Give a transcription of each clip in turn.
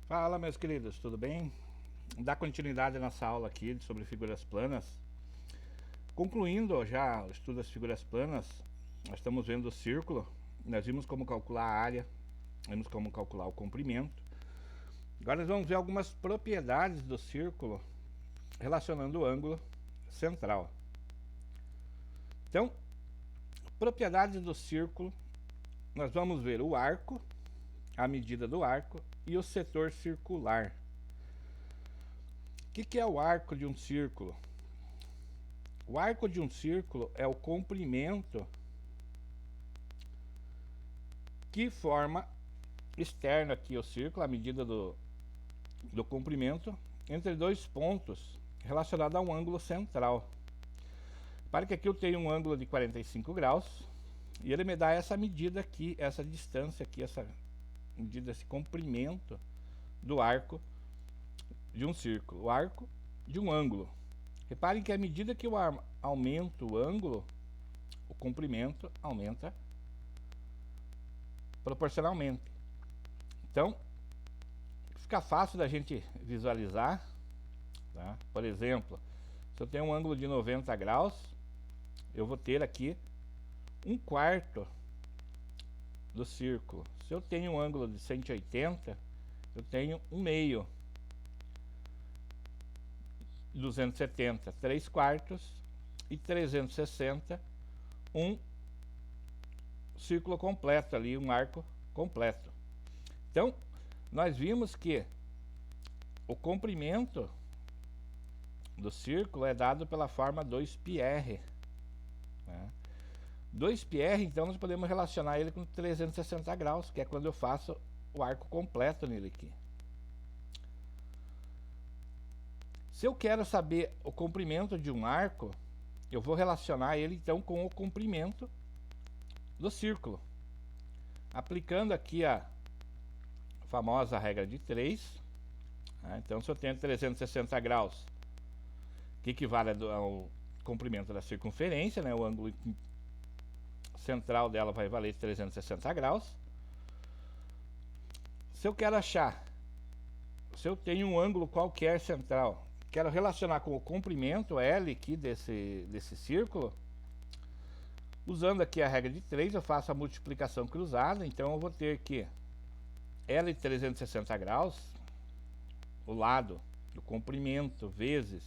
Fala, meus queridos, tudo bem? Dá continuidade nessa aula aqui sobre figuras planas. Concluindo já o estudo das figuras planas, nós estamos vendo o círculo. Nós vimos como calcular a área, vimos como calcular o comprimento. Agora nós vamos ver algumas propriedades do círculo relacionando o ângulo central. Então, propriedades do círculo, nós vamos ver o arco, a medida do arco e o setor circular. O que é o arco de um círculo? O arco de um círculo é o comprimento que forma externo aqui o círculo, a medida do comprimento, entre dois pontos relacionados a um ângulo central. Para que aqui eu tenho um ângulo de 45 graus e ele me dá essa medida aqui, essa distância aqui, essa medida, esse comprimento do arco de um círculo, o arco de um ângulo. Reparem que à medida que eu aumento o ângulo, o comprimento aumenta proporcionalmente. Então, fica fácil da gente visualizar, tá? Por exemplo, se eu tenho um ângulo de 90 graus, eu vou ter aqui 1/4 do círculo. Se eu tenho um ângulo de 180, eu tenho 1/2. 270, 3/4 e 360, um círculo completo ali, um arco completo. Então, nós vimos que o comprimento do círculo é dado pela forma 2πr, né? 2πr, então nós podemos relacionar ele com 360 graus, que é quando eu faço o arco completo nele aqui. Se eu quero saber o comprimento de um arco, eu vou relacionar ele então com o comprimento do círculo, aplicando aqui a famosa regra de 3. Então, se eu tenho 360 graus, que equivale ao comprimento da circunferência, né? O ângulo central dela vai valer 360 graus. Se eu quero achar, se eu tenho um ângulo qualquer central, quero relacionar com o comprimento L aqui desse círculo, usando aqui a regra de 3, eu faço a multiplicação cruzada. Então eu vou ter que L de 360 graus, o lado do comprimento vezes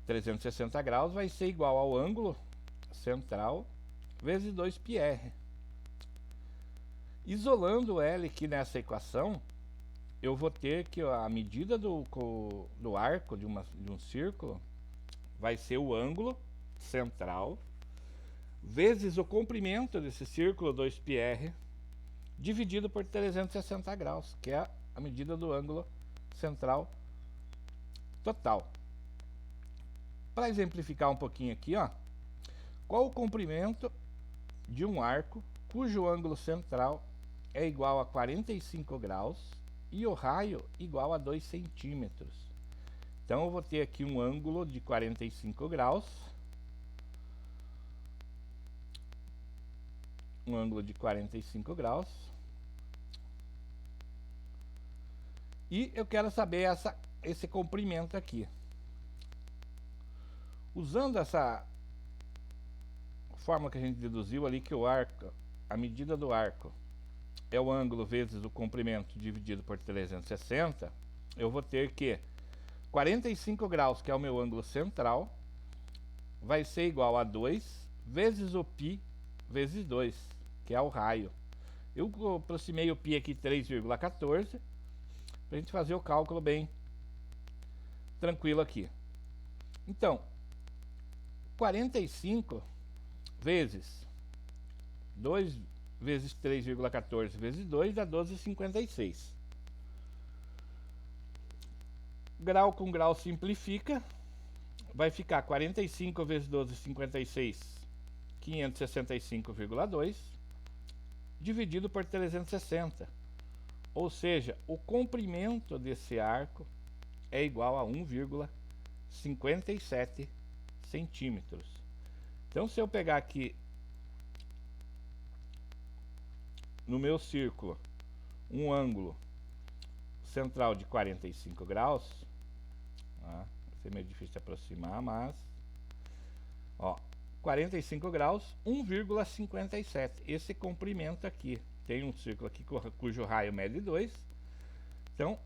360 graus, vai ser igual ao ângulo central vezes 2πr. Isolando L aqui nessa equação, eu vou ter que a medida do arco de um círculo vai ser o ângulo central vezes o comprimento desse círculo 2πr dividido por 360 graus, que é a medida do ângulo central total. Para exemplificar um pouquinho aqui, ó, qual o comprimento de um arco cujo ângulo central é igual a 45 graus e o raio igual a 2 centímetros? Então eu vou ter aqui um ângulo de 45 graus, um ângulo de 45 graus, e eu quero saber esse comprimento aqui. Usando essa fórmula que a gente deduziu ali, que o arco, a medida do arco é o ângulo vezes o comprimento dividido por 360, eu vou ter que 45 graus, que é o meu ângulo central, vai ser igual a 2 vezes o π vezes 2, que é o raio. Eu aproximei o π aqui 3,14, para a gente fazer o cálculo bem tranquilo aqui. Então, 45 vezes 2 vezes 3,14 vezes 2 dá 12,56. Grau com grau simplifica, vai ficar 45 vezes 12,56, 565,2, dividido por 360. Ou seja, o comprimento desse arco é igual a 1,57 centímetros. Então, se eu pegar aqui no meu círculo um ângulo central de 45 graus, tá? Vai ser meio difícil de aproximar, mas ó, 45 graus, 1,57. Esse comprimento aqui. Tem um círculo aqui cujo raio mede 2. Então,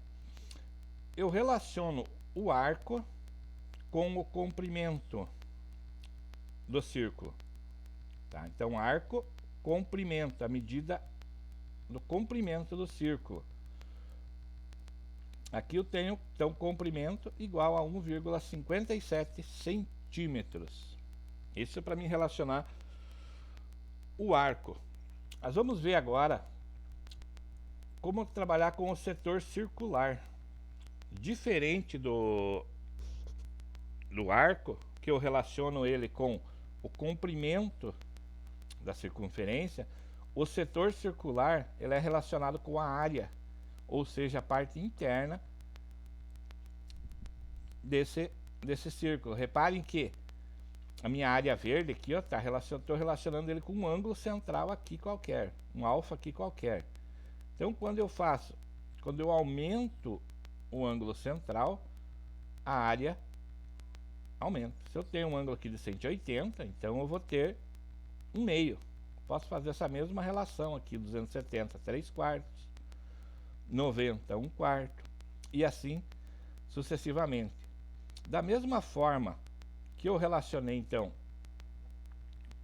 eu relaciono o arco com o comprimento do círculo. Tá? Então, arco, comprimento, a medida do comprimento do círculo. Aqui eu tenho, então, comprimento igual a 1,57 centímetros. Isso é para mim relacionar o arco. Nós vamos ver agora como trabalhar com o setor circular. Diferente do arco, que eu relaciono ele com o comprimento da circunferência, o setor circular ele é relacionado com a área, ou seja, a parte interna desse círculo. Reparem que a minha área verde aqui, ó, estou relacionando ele com um ângulo central aqui qualquer, um alfa aqui qualquer. Então, quando eu aumento o ângulo central, a área aumenta. Se eu tenho um ângulo aqui de 180, então eu vou ter um meio. Posso fazer essa mesma relação aqui, 270, 3/4, 90, 1/4, e assim sucessivamente. Da mesma forma que eu relacionei então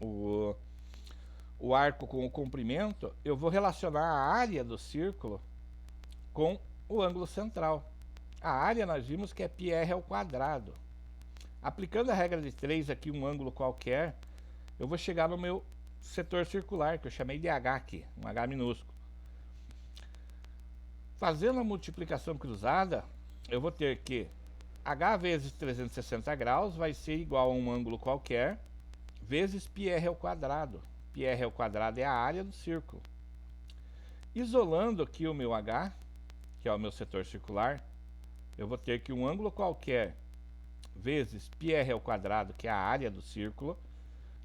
o arco com o comprimento, eu vou relacionar a área do círculo com o ângulo central. A área nós vimos que é πr ao quadrado. Aplicando a regra de 3 aqui, um ângulo qualquer, eu vou chegar no meu setor circular, que eu chamei de H aqui, um H minúsculo. Fazendo a multiplicação cruzada, eu vou ter que H vezes 360 graus vai ser igual a um ângulo qualquer, vezes πr ao quadrado. πr ao quadrado é a área do círculo. Isolando aqui o meu H, que é o meu setor circular, eu vou ter que um ângulo qualquer vezes πr ao quadrado, que é a área do círculo,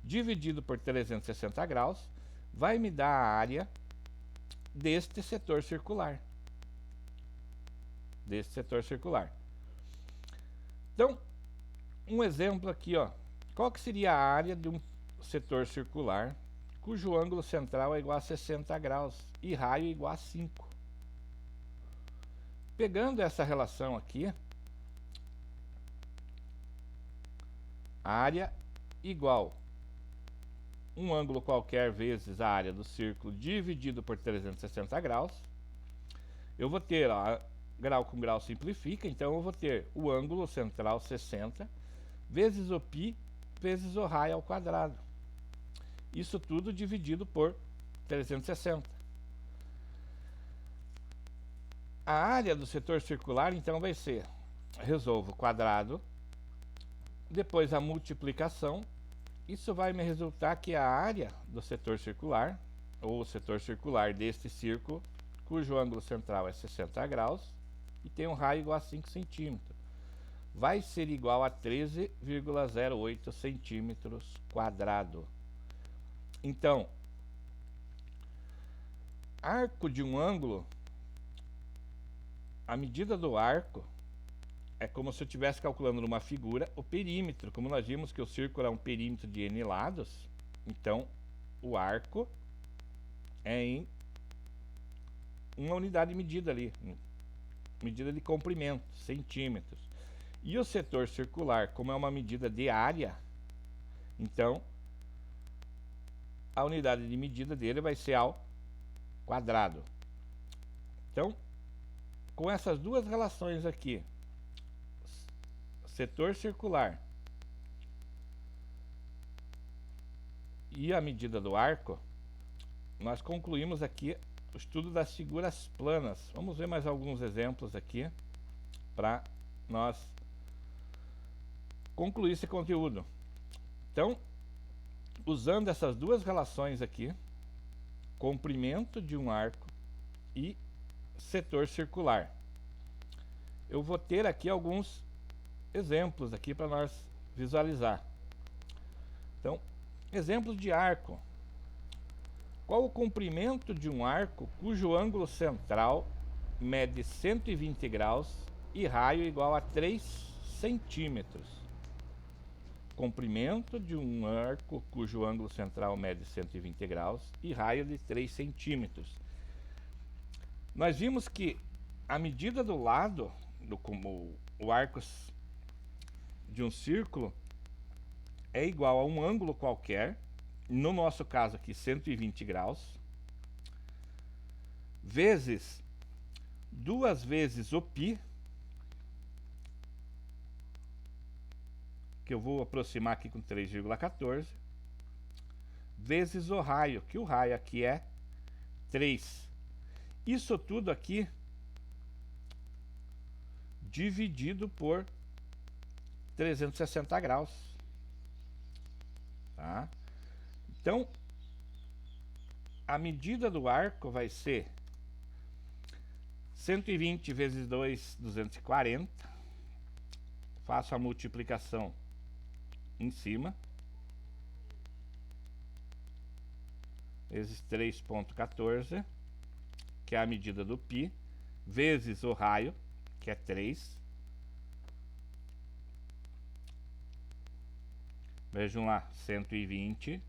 dividido por 360 graus, vai me dar a área deste setor circular. Então, um exemplo aqui, ó. Qual que seria a área de um setor circular cujo ângulo central é igual a 60 graus e raio igual a 5? Pegando essa relação aqui, a área igual um ângulo qualquer vezes a área do círculo dividido por 360 graus, eu vou ter, ó, grau com grau simplifica, então eu vou ter o ângulo central 60 vezes o π vezes o raio ao quadrado. Isso tudo dividido por 360. A área do setor circular, então, vai ser, resolvo o quadrado, depois a multiplicação, isso vai me resultar que a área do setor circular, ou o setor circular deste círculo, cujo ângulo central é 60 graus, e tem um raio igual a 5 centímetros, vai ser igual a 13,08 centímetros quadrado. Então, arco de um ângulo, a medida do arco é como se eu estivesse calculando numa figura o perímetro. Como nós vimos que o círculo é um perímetro de n lados, então o arco é em uma unidade de medida ali, medida de comprimento, centímetros. E o setor circular, como é uma medida de área, então a unidade de medida dele vai ser ao quadrado. Então, com essas duas relações aqui, setor circular e a medida do arco, nós concluímos aqui o estudo das figuras planas. Vamos ver mais alguns exemplos aqui para nós concluir esse conteúdo. Então, usando essas duas relações aqui, comprimento de um arco e setor circular, eu vou ter aqui alguns exemplos aqui para nós visualizar. Então, exemplos de arco. Qual o comprimento de um arco cujo ângulo central mede 120 graus e raio igual a 3 centímetros. Comprimento de um arco cujo ângulo central mede 120 graus e raio de 3 centímetros. Nós vimos que a medida do lado, como o arco de um círculo, é igual a um ângulo qualquer, no nosso caso aqui 120 graus, vezes 2 vezes o π, que eu vou aproximar aqui com 3,14, vezes o raio, que o raio aqui é 3. Isso tudo aqui dividido por 360 graus. Tá? Então, a medida do arco vai ser 120 vezes 2, 240. Faço a multiplicação em cima. Vezes 3,14, que é a medida do π, vezes o raio, que é 3. Vejam lá, 120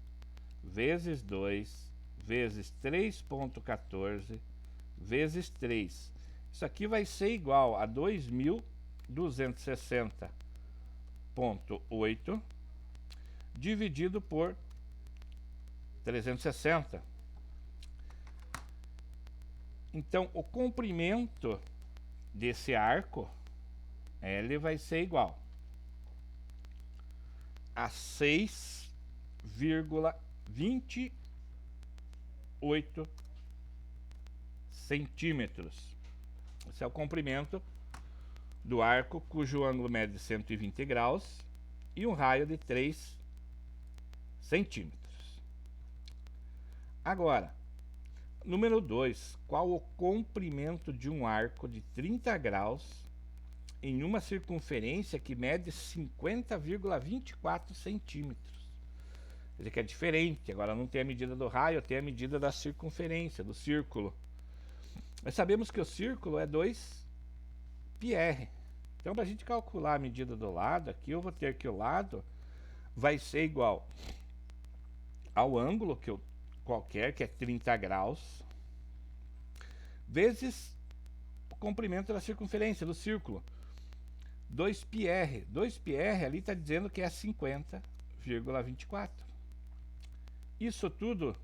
vezes 2 vezes 3,14 vezes 3. Isso aqui vai ser igual a 2.260,8 dividido por 360. Então, o comprimento desse arco, L, vai ser igual a 6,28 centímetros. Esse é o comprimento do arco cujo ângulo mede 120 graus e um raio de 3 centímetros. Agora, número 2. Qual o comprimento de um arco de 30 graus em uma circunferência que mede 50,24 centímetros? Quer dizer que é diferente. Agora não tem a medida do raio, tem a medida da circunferência, do círculo. Nós sabemos que o círculo é 2πr. Então, para a gente calcular a medida do lado, aqui eu vou ter que o lado vai ser igual ao ângulo qualquer, que é 30 graus, vezes o comprimento da circunferência do círculo. 2πr. 2πr ali está dizendo que é 50,24. Isso tudo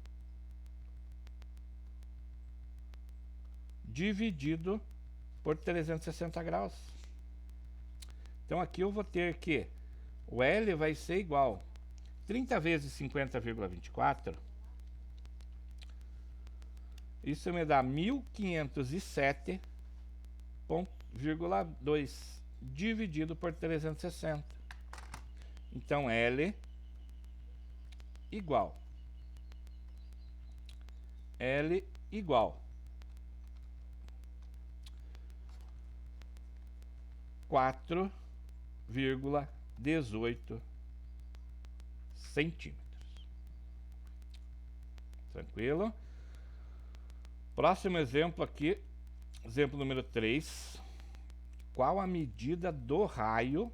dividido por 360 graus. Então aqui eu vou ter que o L vai ser igual 30 vezes 50,24. Isso me dá 1507,2 dividido por 360. Então L igual 4,18 centímetros. Tranquilo? Próximo exemplo aqui, exemplo número 3. Qual a medida do raio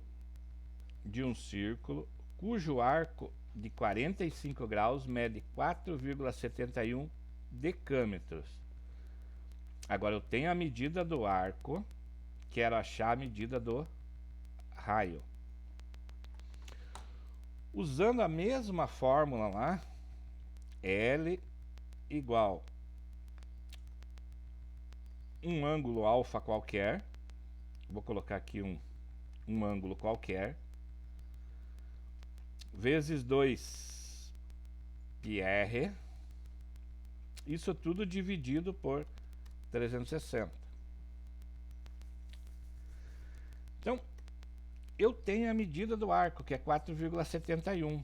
de um círculo cujo arco de 45 graus mede 4,71 decâmetros? Agora eu tenho a medida do arco, quero achar a medida do raio. Usando a mesma fórmula lá, L igual um ângulo alfa qualquer, vou colocar aqui um ângulo qualquer, vezes 2πr, isso tudo dividido por 360. Então, eu tenho a medida do arco, que é 4,71.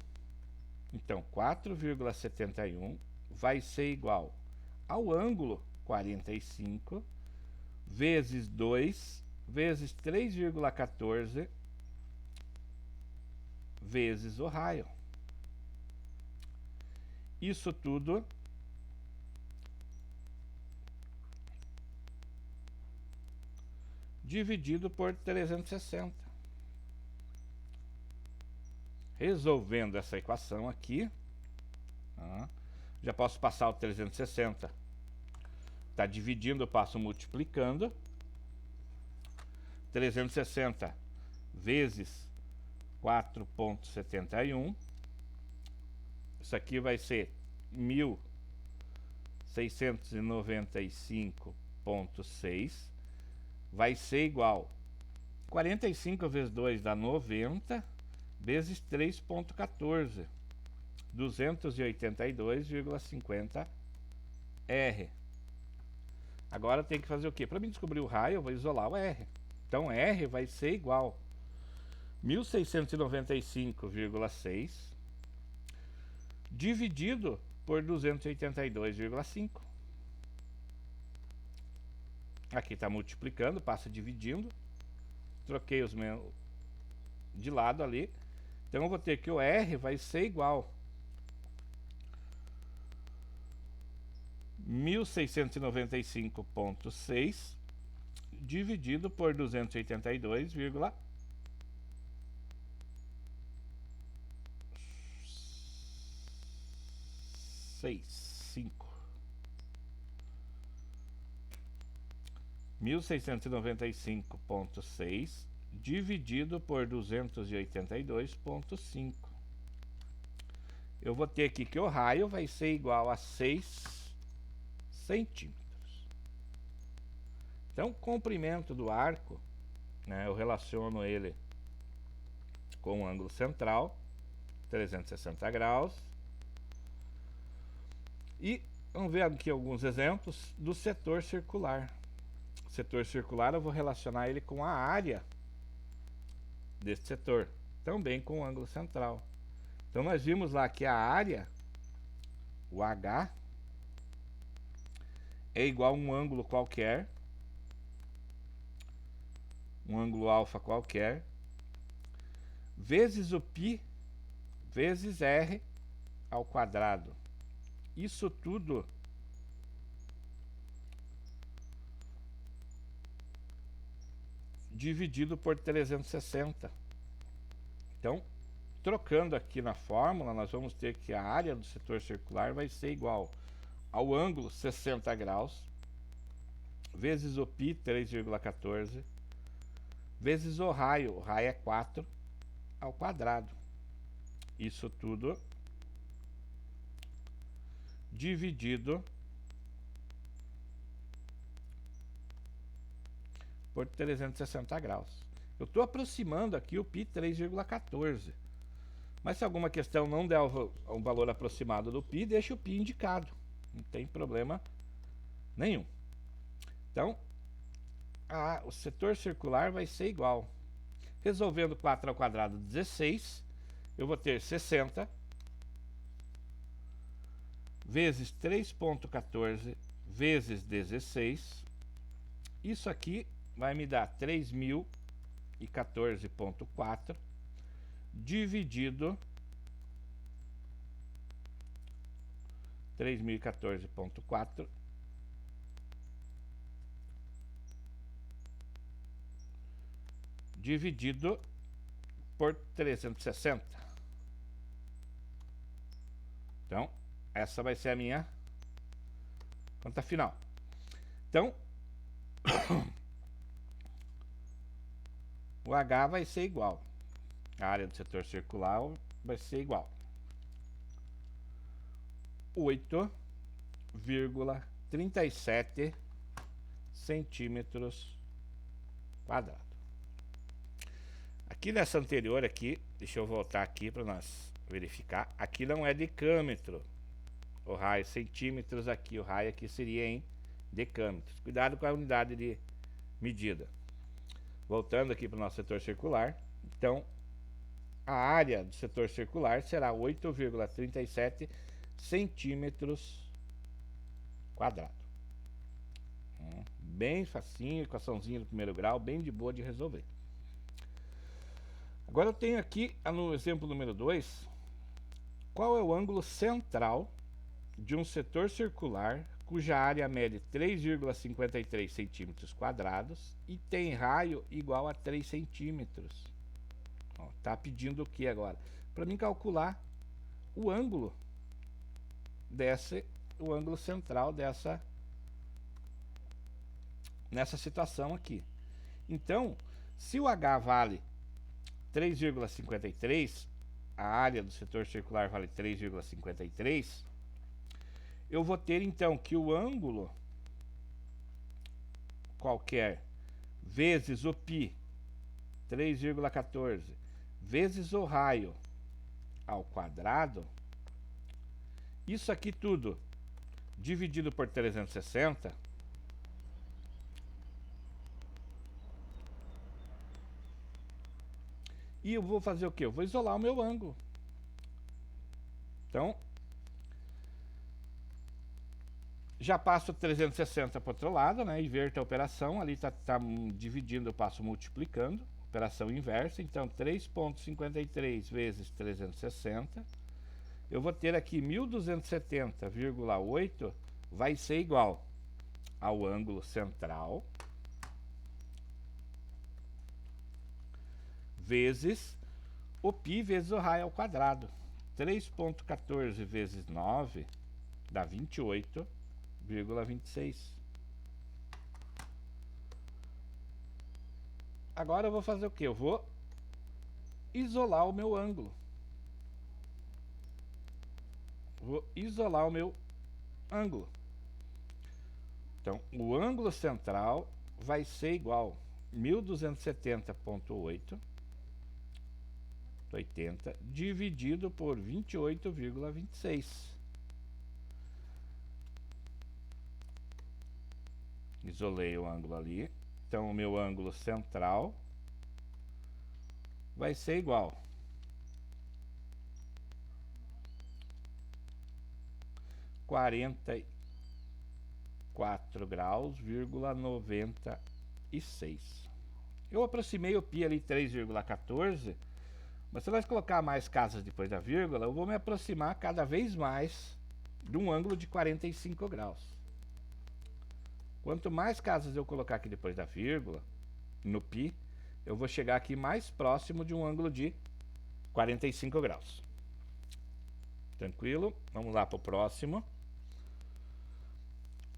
Então, 4,71 vai ser igual ao ângulo 45 vezes 2 vezes 3,14 vezes o raio. Isso tudo dividido por 360. Resolvendo essa equação aqui, já posso passar o 360. Está dividindo, eu passo multiplicando. 360 vezes 4,71. Isso aqui vai ser 1.695,6. Vai ser igual 45 vezes 2 dá 90, vezes 3,14. 282,50 R. Agora tem que fazer o quê? Para mim descobrir o raio, eu vou isolar o R. Então R vai ser igual 1.695,6 dividido por 282,5. Aqui está multiplicando, passa dividindo. Troquei os meus de lado ali. Então eu vou ter que o R vai ser igual 1.695,6 dividido por 282,65. 1.695,6 dividido por 282,5. Eu vou ter aqui que o raio vai ser igual a 6 centímetros. Então, o comprimento do arco, né, eu relaciono ele com o ângulo central, 360 graus. E vamos ver aqui alguns exemplos do setor circular. O setor circular eu vou relacionar ele com a área desse setor, também com o ângulo central. Então nós vimos lá que a área, o H, é igual a um ângulo qualquer, um ângulo alfa qualquer, vezes o π, vezes R ao quadrado. Isso tudo dividido por 360. Então, trocando aqui na fórmula, nós vamos ter que a área do setor circular vai ser igual ao ângulo 60 graus, vezes o π, 3,14, vezes o raio é 4, ao quadrado. Isso tudo dividido por 360 graus. Eu estou aproximando aqui o π 3,14. Mas se alguma questão não der um valor aproximado do π, deixa o π indicado. Não tem problema nenhum. Então, o setor circular vai ser igual. Resolvendo 4 ao quadrado, 16. Eu vou ter 60 vezes 3,14 vezes 16. Isso aqui vai me dar 3.014,4 dividido 3.014,4 dividido por 360. Então, essa vai ser a minha conta final. Então, o H vai ser igual. A área do setor circular vai ser igual 8,37 centímetros quadrados. Aqui nessa anterior aqui, deixa eu voltar aqui para nós verificar. Aqui não é decâmetro, o raio centímetros aqui, o raio aqui seria em decâmetros. Cuidado com a unidade de medida. Voltando aqui para o nosso setor circular, então a área do setor circular será 8,37 centímetros quadrados. Bem facinho, equaçãozinha do primeiro grau, bem de boa de resolver. Agora eu tenho aqui, no exemplo número 2, qual é o ângulo central de um setor circular cuja área mede 3,53 centímetros quadrados e tem raio igual a 3 centímetros. Ó, tá pedindo o que agora? Para mim calcular o ângulo o ângulo central nessa situação aqui. Então, se o H vale 3,53, a área do setor circular vale 3,53, eu vou ter então que o ângulo qualquer vezes o π, 3,14, vezes o raio ao quadrado, isso aqui tudo dividido por 360, e eu vou fazer o que? Eu vou isolar o meu ângulo. Então, já passo 360 para o outro lado, né? Inverto a operação, ali tá dividindo, eu passo multiplicando, operação inversa, então 3,53 vezes 360, eu vou ter aqui 1270,8 vai ser igual ao ângulo central vezes o π vezes o raio ao quadrado. 3,14 vezes 9 dá 28,26. Agora eu vou fazer o que? Eu vou isolar o meu ângulo. Vou isolar o meu ângulo. Então, o ângulo central vai ser igual a 1270,8 dividido por 28,26. Isolei o ângulo ali. Então, o meu ângulo central vai ser igual a 44 graus, 96. Eu aproximei o π ali 3,14, mas se nós colocar mais casas depois da vírgula, eu vou me aproximar cada vez mais de um ângulo de 45 graus. Quanto mais casas eu colocar aqui depois da vírgula, no π, eu vou chegar aqui mais próximo de um ângulo de 45 graus. Tranquilo? Vamos lá para o próximo.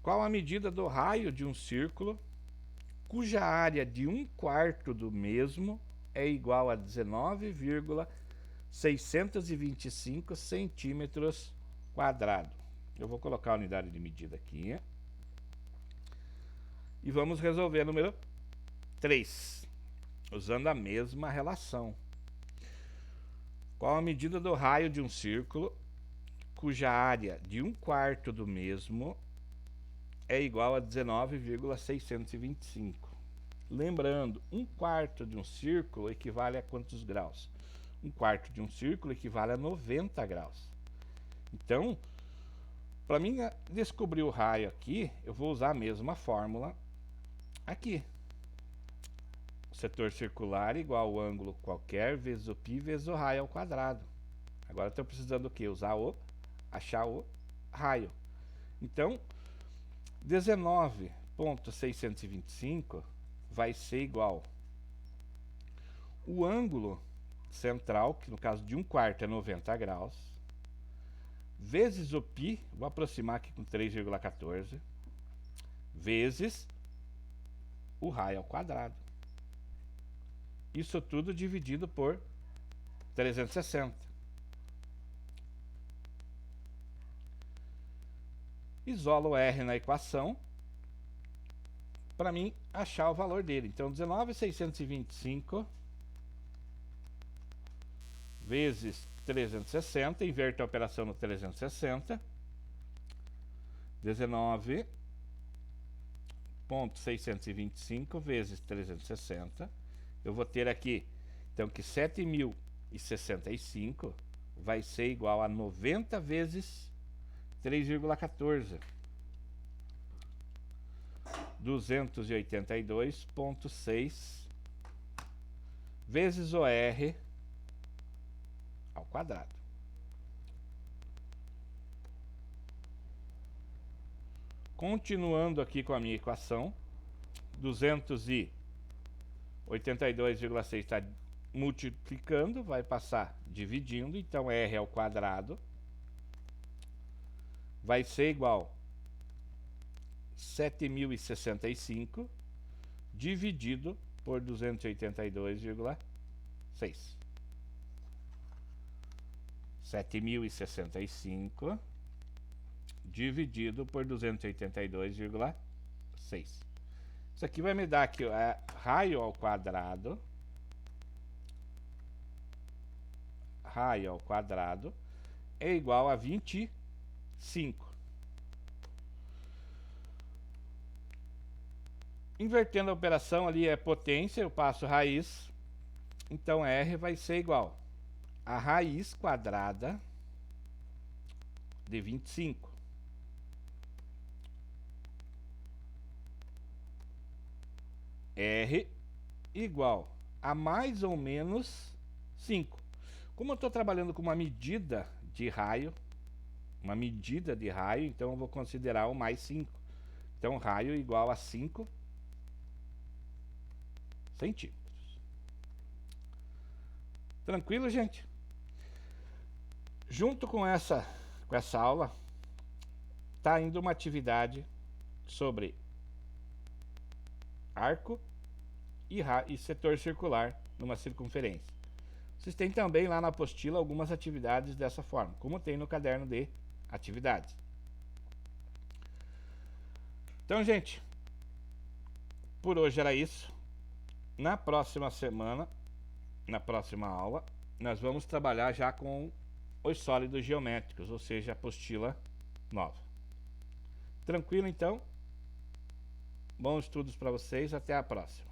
Qual a medida do raio de um círculo cuja área de 1/4 do mesmo é igual a 19,625 centímetros quadrados? Eu vou colocar a unidade de medida aqui. E vamos resolver o número 3, usando a mesma relação. Qual a medida do raio de um círculo cuja área de 1/4 do mesmo é igual a 19,625? Lembrando, 1/4 de um círculo equivale a quantos graus? 1/4 de um círculo equivale a 90 graus. Então, para mim descobrir o raio aqui, eu vou usar a mesma fórmula aqui. O setor circular igual ao ângulo qualquer vezes o π vezes o raio ao quadrado. Agora estou precisando do que? Achar o raio. Então, 19,625 vai ser igual o ângulo central, que no caso de 1/4 é 90 graus, vezes o π, vou aproximar aqui com 3,14, vezes o raio ao quadrado. Isso tudo dividido por 360. Isolo o R na equação para mim achar o valor dele. Então, 19,625 vezes 360, inverto a operação no 360, 19,625 vezes 360, eu vou ter aqui, então, que 7.065 vai ser igual a 90 vezes 3,14, 282,6 vezes o R ao quadrado. Continuando aqui com a minha equação, 282,6 está multiplicando, vai passar dividindo, então R ao quadrado vai ser igual a 7.065 dividido por 282,6. 7.065 dividido por 282,6. Isso aqui vai me dar aqui raio ao quadrado é igual a 25. Invertendo a operação, ali é potência, eu passo raiz, então R vai ser igual a raiz quadrada de 25. R igual a mais ou menos 5. Como eu estou trabalhando com uma medida de raio, então eu vou considerar o mais 5. Então, raio igual a 5 centímetros. Tranquilo, gente? Junto com essa aula, tá indo uma atividade sobre arco e setor circular numa circunferência. Vocês têm também lá na apostila algumas atividades dessa forma, como tem no caderno de atividades. Então, gente, por hoje era isso. Na próxima semana, na próxima aula, nós vamos trabalhar já com os sólidos geométricos, ou seja, a apostila nova. Tranquilo, então? Bons estudos para vocês, até a próxima.